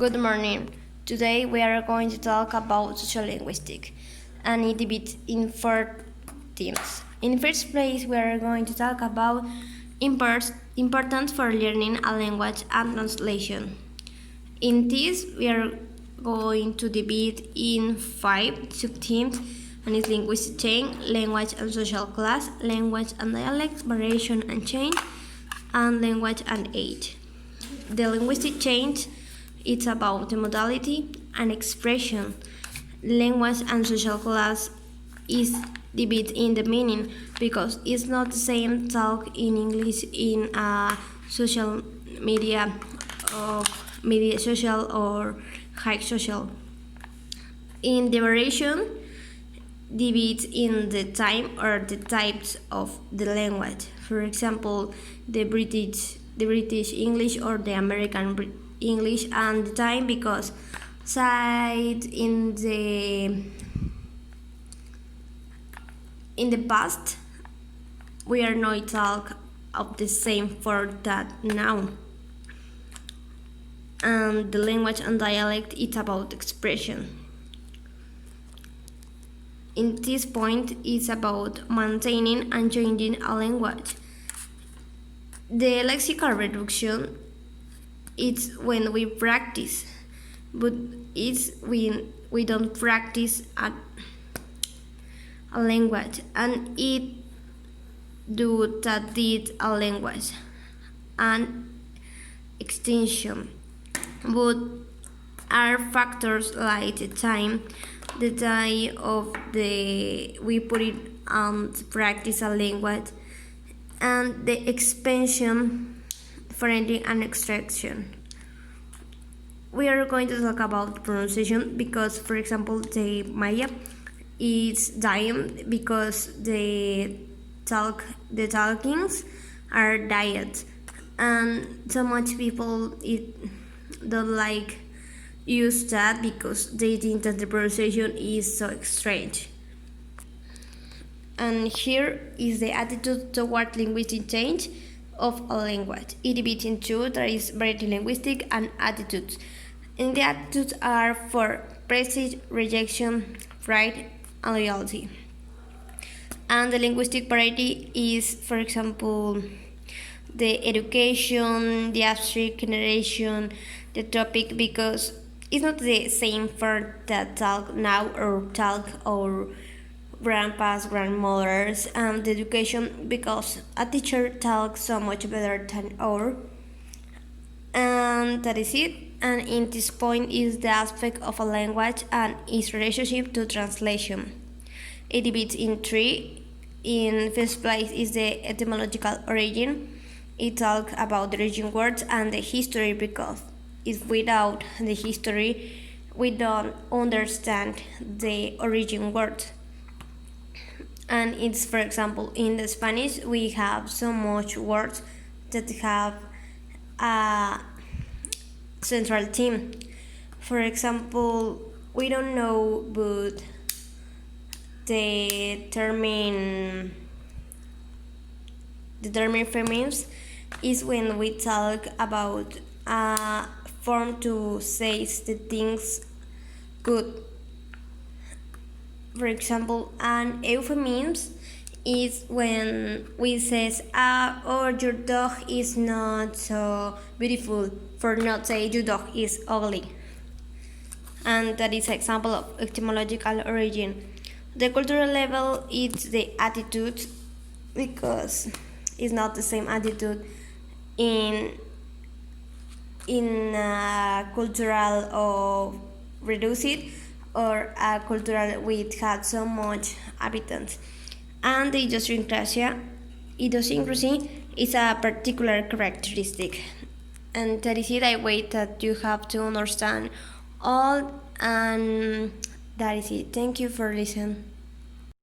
Good morning. Today we are going to talk about sociolinguistic and it divides in four themes. In first place, we are going to talk about importance for learning a language and translation. In this, we are going to divide in 5 sub-themes, and it's linguistic change, language and social class, language and dialects, variation and change, and language and age. The linguistic change, it's about the modality and expression. Language and social class is divided in the meaning because it's not the same talk in English in a social media or media social or high social. In the variation, divides in the time or the types of the language. For example, the British English or the American English, and the time because side in the past we are not talk of the same for that now. And the language and dialect, it's about expression. In this point, it's about maintaining and changing a language. The lexical reduction, it's when we practice, but it's when we don't practice a language, and it do that did a language and extension. But are factors like the time of the we put it on to practice a language, and the expansion, foreigning and extraction. We are going to talk about pronunciation because, for example, the Maya is dying because the talkings are diet, and so much people don't like use that because they think that the pronunciation is so strange. And here is the attitude toward linguistic change of a language. It divides in two, there is variety linguistic and attitudes. And the attitudes are for prestige, rejection, pride, and loyalty. And the linguistic variety is, for example, the education, the abstract generation, the topic, because it's not the same for that talk now or talk or grandpas, grandmothers, and the education because a teacher talks so much better than our. And that is it. And in this point is the aspect of a language and its relationship to translation. It divides in three. In first place is the etymological origin. It talks about the origin words and the history because if without the history we don't understand the origin words. And it's, for example, in the Spanish we have so much words that have a central theme. For example, we don't know, but the term feminism is when we talk about a form to say the things good. For example, an euphemism is when we says, or your dog is not so beautiful, for not say your dog is ugly. And that is an example of etymological origin. The cultural level is the attitude because it's not the same attitude in cultural or reduced or a cultural which had so much inhabitants. And the idiosyncrasy is a particular characteristic. And that is it. I wait that you have to understand all, and that is it. Thank you for listening.